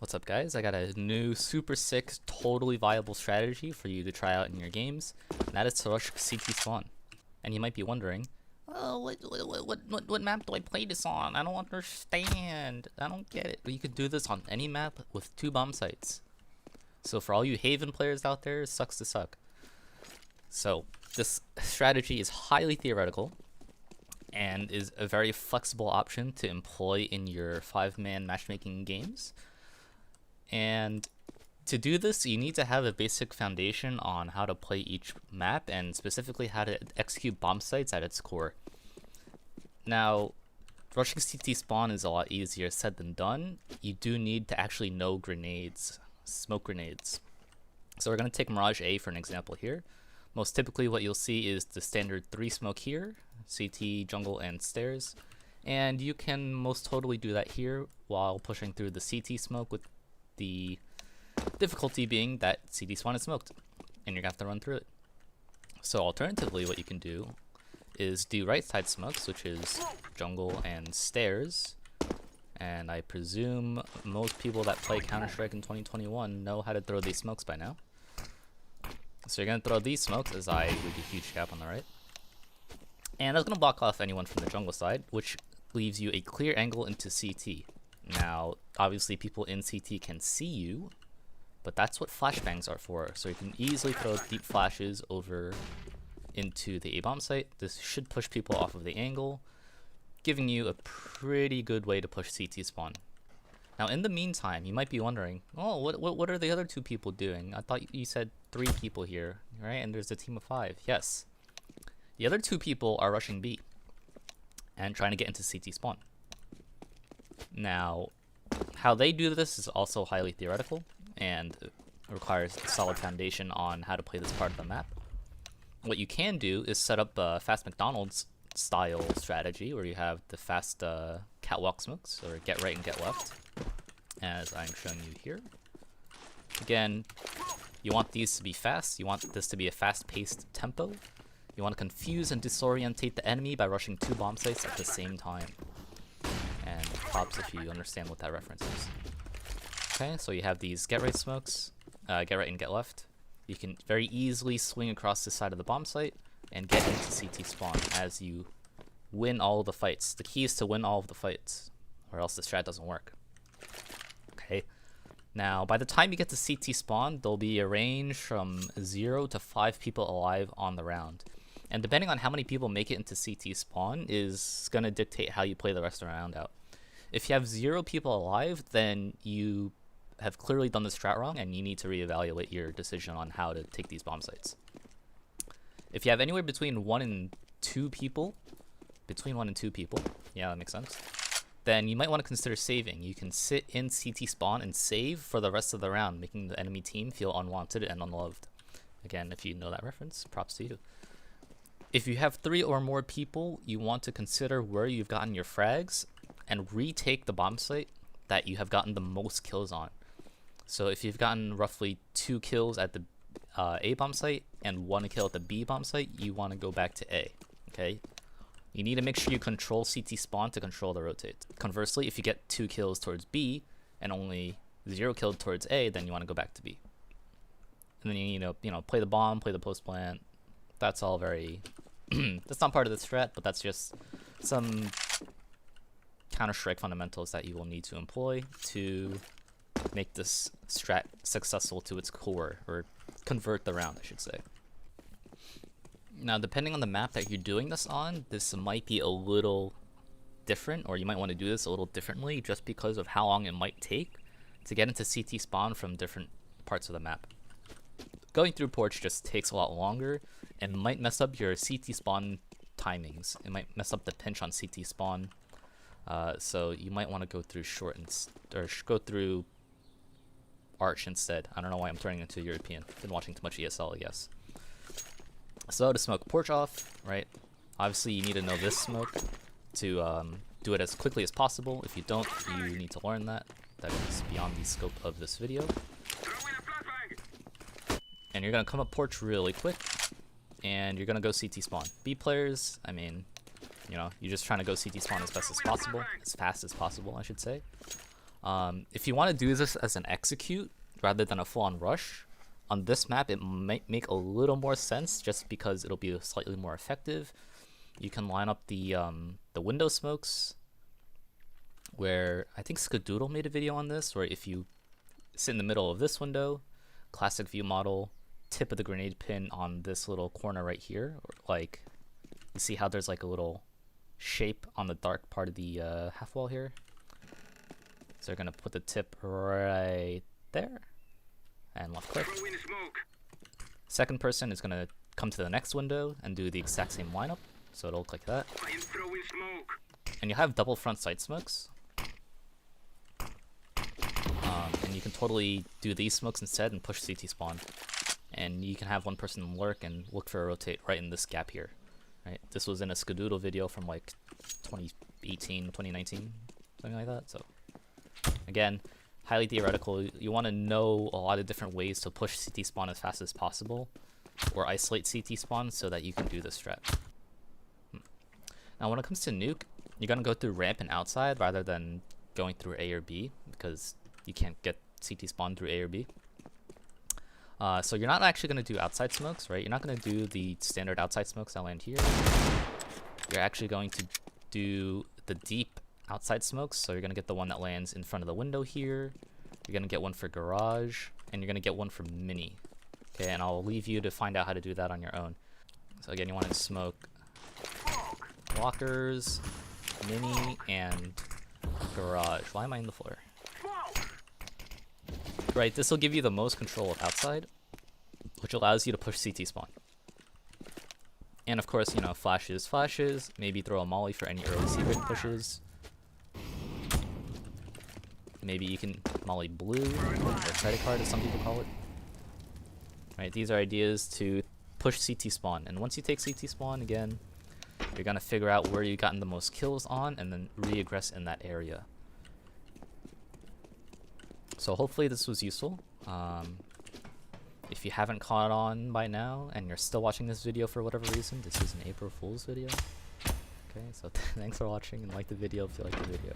What's up, guys? I got a new super sick, totally viable strategy for you to try out in your games, and that is to rush CT spawn. And you might be wondering, oh, what map do I play this on? I don't understand. I don't get it. But you could do this on any map with 2 bomb sites. So for all you Haven players out there, it sucks to suck. So this strategy is highly theoretical and is a very flexible option to employ in your 5-man matchmaking games. And to do this, you need to have a basic foundation on how to play each map and specifically how to execute bomb sites at its core. Now, rushing CT spawn is a lot easier said than done. You do need to actually know grenades, smoke grenades. So we're going to take Mirage A for an example here. Most typically what you'll see is the standard 3 smoke here, CT, jungle, and stairs. And you can most totally do that here while pushing through the CT smoke, with the difficulty being that CT spawn is smoked and you're going to have to run through it. So alternatively, what you can do is do right side smokes, which is jungle and stairs. And I presume most people that play Counter-Strike in 2021 know how to throw these smokes by now. So you're going to throw these smokes as I leave a huge gap on the right. And that's going to block off anyone from the jungle side, which leaves you a clear angle into CT. Now, obviously people in CT can see you, but that's what flashbangs are for. So you can easily throw deep flashes over into the A-bomb site. This should push people off of the angle, giving you a pretty good way to push CT spawn. Now, in the meantime, you might be wondering, oh, what are the other 2 people doing? I thought you said 3 people here, right? And there's a team of 5. Yes. The other 2 people are rushing B and trying to get into CT spawn. Now, how they do this is also highly theoretical and requires a solid foundation on how to play this part of the map. What you can do is set up a fast McDonald's style strategy where you have the fast catwalk smokes, or get right and get left, as I'm showing you here. Again, you want these to be fast. You want this to be a fast-paced tempo. You want to confuse and disorientate the enemy by rushing 2 bomb sites at the same time. And props if you understand what that reference is. Okay, so you have these get right smokes, get right and get left. You can very easily swing across the side of the bomb site and get into CT spawn as you win all of the fights. The key is to win all of the fights, or else the strat doesn't work. Okay, now by the time you get to CT spawn, there'll be a range from 0 to 5 people alive on the round. And depending on how many people make it into CT spawn is going to dictate how you play the rest of the round out. If you have 0 people alive, then you have clearly done the strat wrong and you need to reevaluate your decision on how to take these bomb sites. If you have anywhere between 1 and 2 people, yeah, that makes sense, then you might want to consider saving. You can sit in CT spawn and save for the rest of the round, making the enemy team feel unwanted and unloved. Again, if you know that reference, props to you. If you have 3 or more people, you want to consider where you've gotten your frags and retake the bomb site that you have gotten the most kills on. So if you've gotten roughly 2 kills at the A bomb site and 1 kill at the B bomb site, you want to go back to A. Okay? You need to make sure you control CT spawn to control the rotate. Conversely, if you get 2 kills towards B and only 0 killed towards A, then you want to go back to B. And then you know, play the bomb, play the post plant. That's all very that's not part of the strat, but that's just some Counter-Strike fundamentals that you will need to employ to make this strat successful to its core, or convert the round, I should say. Now, depending on the map that you're doing this on, this might be a little different, or you might want to do this a little differently just because of how long it might take to get into CT spawn from different parts of the map. Going through porch just takes a lot longer and might mess up your CT spawn timings. It might mess up the pinch on CT spawn. So you might want to go through short or go through arch instead. I don't know why I'm turning into European. Been watching too much ESL, I guess. So to smoke porch off, right? Obviously you need to know this smoke to do it as quickly as possible. If you don't, you need to learn that. That is beyond the scope of this video. And you're going to come up porch really quick, and you're going to go CT spawn. B players, I mean, you know, you're just trying to go CT spawn as best as possible, as fast as possible, I should say. If you want to do this as an execute rather than a full-on rush, on this map it might make a little more sense just because it'll be slightly more effective. You can line up the window smokes, where I think Skadoodle made a video on this, where if you sit in the middle of this window, classic view model, tip of the grenade pin on this little corner right here, or like you see how there's like a little shape on the dark part of the half wall here. So they're gonna put the tip right there and left click. Second person is gonna come to the next window and do the exact same lineup, so it'll look like that. And you have double front sight smokes. And you can totally do these smokes instead and push CT spawn. And you can have one person lurk and look for a rotate right in this gap here. Right? This was in a Skadoodle video from like 2018, 2019, something like that. So again, highly theoretical. You want to know a lot of different ways to push CT spawn as fast as possible, or isolate CT spawn so that you can do this strat. Now when it comes to nuke, you're gonna go through ramp and outside rather than going through A or B, because you can't get CT spawn through A or B. So you're not actually going to do outside smokes, right? You're not going to do the standard outside smokes that land here. You're actually going to do the deep outside smokes, so you're going to get the one that lands in front of the window here. You're going to get one for garage, and you're going to get one for mini. Okay, and I'll leave you to find out how to do that on your own. So again, you want to smoke lockers, mini, and garage. Why am I in the floor? Right, this will give you the most control of outside, which allows you to push CT spawn. And of course, you know, flashes, maybe throw a molly for any early secret pushes. Maybe you can molly blue, or credit card as some people call it. Right, these are ideas to push CT spawn. And once you take CT spawn, again, you're gonna figure out where you've gotten the most kills on and then re-aggress in that area. So hopefully this was useful. If you haven't caught on by now and you're still watching this video for whatever reason, this is an April Fool's video. Okay, so thanks for watching, and like the video if you like the video.